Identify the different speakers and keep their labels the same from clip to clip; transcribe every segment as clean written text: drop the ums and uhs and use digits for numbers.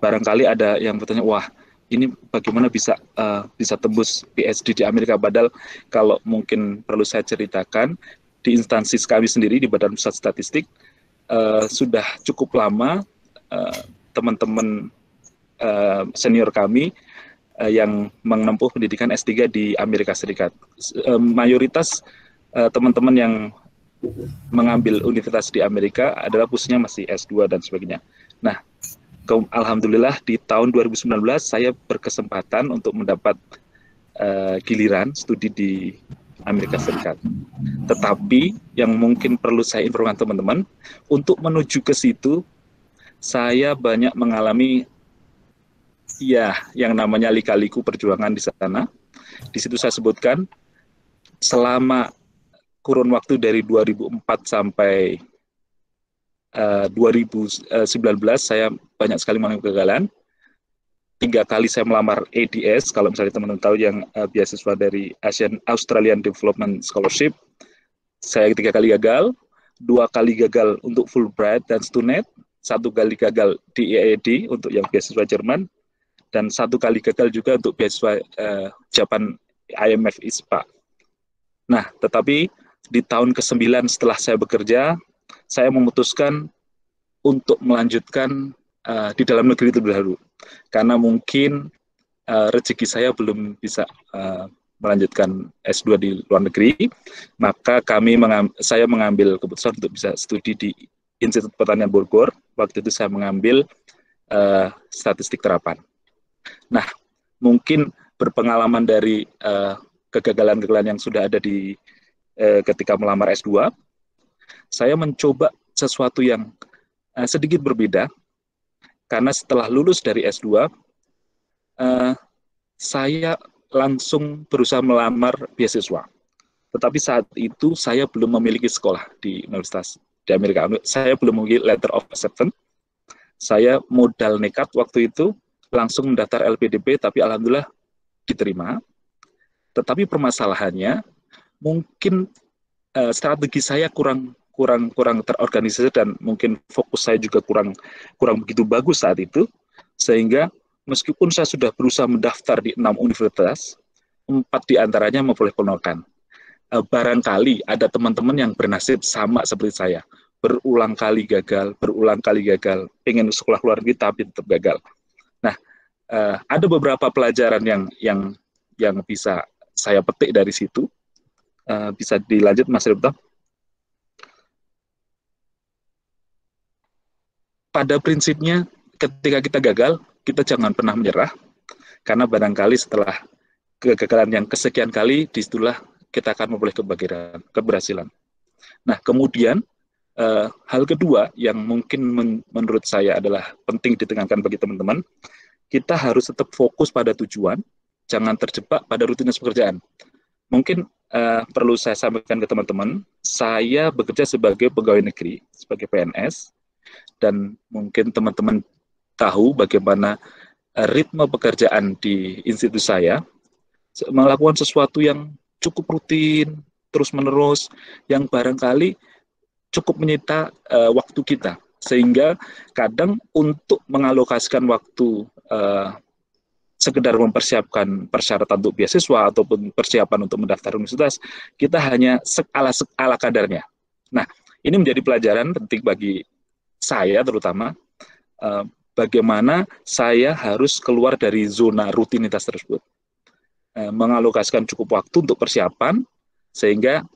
Speaker 1: barangkali ada yang bertanya, wah ini bagaimana bisa tembus PhD di Amerika? Padahal kalau mungkin perlu saya ceritakan, di instansi kami sendiri di Badan Pusat Statistik sudah cukup lama teman-teman senior kami yang menempuh pendidikan S3 di Amerika Serikat. Mayoritas teman-teman yang mengambil universitas di Amerika adalah khususnya masih S2 dan sebagainya. Nah, alhamdulillah di tahun 2019 saya berkesempatan untuk mendapat giliran studi di Amerika Serikat. Tetapi yang mungkin perlu saya informasikan teman-teman, untuk menuju ke situ saya banyak mengalami yang namanya lika-liku perjuangan di sana. Di situ saya sebutkan selama kurun waktu dari 2004 sampai 2019 saya banyak sekali mengalami kegagalan. 3 kali saya melamar ADS, kalau misalnya teman-teman tahu yang beasiswa dari Australian Development Scholarship. Saya 3 kali gagal, 2 kali gagal untuk Fulbright dan Stunet, 1 kali gagal di EAD untuk yang beasiswa Jerman, dan 1 kali gagal juga untuk beasiswa Japan IMF ISPA. Nah, tetapi di tahun ke-9 setelah saya bekerja, saya memutuskan untuk melanjutkan di dalam negeri terlebih dahulu. Karena mungkin rezeki saya belum bisa melanjutkan S2 di luar negeri, maka saya mengambil keputusan untuk bisa studi di Institut Pertanian Bogor. Waktu itu saya mengambil statistik terapan. Nah, mungkin berpengalaman dari kegagalan-kegagalan yang sudah ada di ketika melamar S2, saya mencoba sesuatu yang sedikit berbeda, karena setelah lulus dari S2, saya langsung berusaha melamar beasiswa. Tetapi saat itu saya belum memiliki sekolah di universitas di Amerika. Saya belum memiliki letter of acceptance. Saya modal nekat waktu itu, langsung mendaftar LPDP, tapi alhamdulillah diterima. Tetapi permasalahannya, mungkin strategi saya kurang terorganisasi dan mungkin fokus saya juga kurang begitu bagus saat itu, sehingga meskipun saya sudah berusaha mendaftar di 6 universitas, 4 diantaranya memperoleh penolakan. Barangkali ada teman-teman yang bernasib sama seperti saya, berulang kali gagal, pengen sekolah luar negeri tapi tetap gagal. Nah, ada beberapa pelajaran yang bisa saya petik dari situ. Bisa dilanjut, Mas Ripto. Pada prinsipnya, ketika kita gagal, kita jangan pernah menyerah, karena barangkali setelah kegagalan yang kesekian kali, disitulah kita akan memperoleh keberhasilan. Nah, kemudian hal kedua yang mungkin menurut saya adalah penting ditekankan bagi teman-teman, kita harus tetap fokus pada tujuan, jangan terjebak pada rutinitas pekerjaan. Mungkin perlu saya sampaikan ke teman-teman, saya bekerja sebagai pegawai negeri, sebagai PNS, dan mungkin teman-teman tahu bagaimana ritme pekerjaan di institusi saya, melakukan sesuatu yang cukup rutin, terus-menerus, yang barangkali cukup menyita waktu kita, sehingga kadang untuk mengalokasikan waktu sekedar mempersiapkan persyaratan untuk beasiswa ataupun persiapan untuk mendaftar universitas, kita hanya ala kadarnya. Nah, ini menjadi pelajaran penting bagi saya terutama, bagaimana saya harus keluar dari zona rutinitas tersebut, mengalokasikan cukup waktu untuk persiapan, sehingga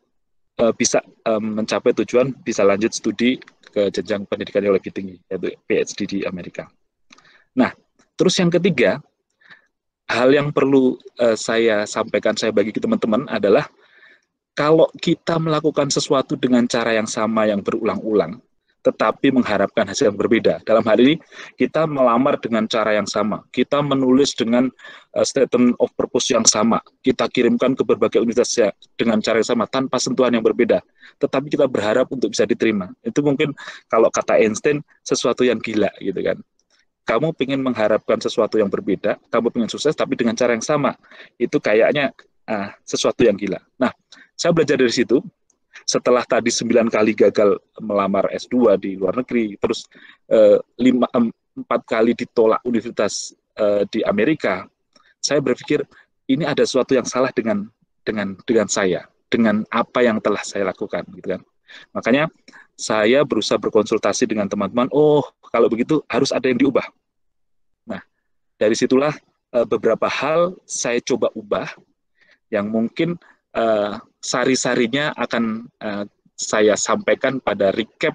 Speaker 1: bisa mencapai tujuan, bisa lanjut studi ke jenjang pendidikan yang lebih tinggi, yaitu PhD di Amerika. Nah, terus yang ketiga, hal yang perlu saya sampaikan, saya bagi ke teman-teman adalah, kalau kita melakukan sesuatu dengan cara yang sama yang berulang-ulang, tetapi mengharapkan hasil yang berbeda. Dalam hal ini, kita melamar dengan cara yang sama, kita menulis dengan statement of purpose yang sama, kita kirimkan ke berbagai universitas dengan cara yang sama, tanpa sentuhan yang berbeda, tetapi kita berharap untuk bisa diterima. Itu mungkin kalau kata Einstein, sesuatu yang gila, gitu kan. Kamu ingin mengharapkan sesuatu yang berbeda, kamu ingin sukses, tapi dengan cara yang sama. Itu kayaknya sesuatu yang gila. Nah, saya belajar dari situ. Setelah tadi 9 kali gagal melamar S2 di luar negeri, terus 4 kali ditolak universitas di Amerika, saya berpikir ini ada sesuatu yang salah dengan saya, dengan apa yang telah saya lakukan, gitu kan. Makanya saya berusaha berkonsultasi dengan teman-teman. Oh, kalau begitu harus ada yang diubah. Nah, dari situlah beberapa hal saya coba ubah, yang mungkin sari-sarinya akan saya sampaikan pada recap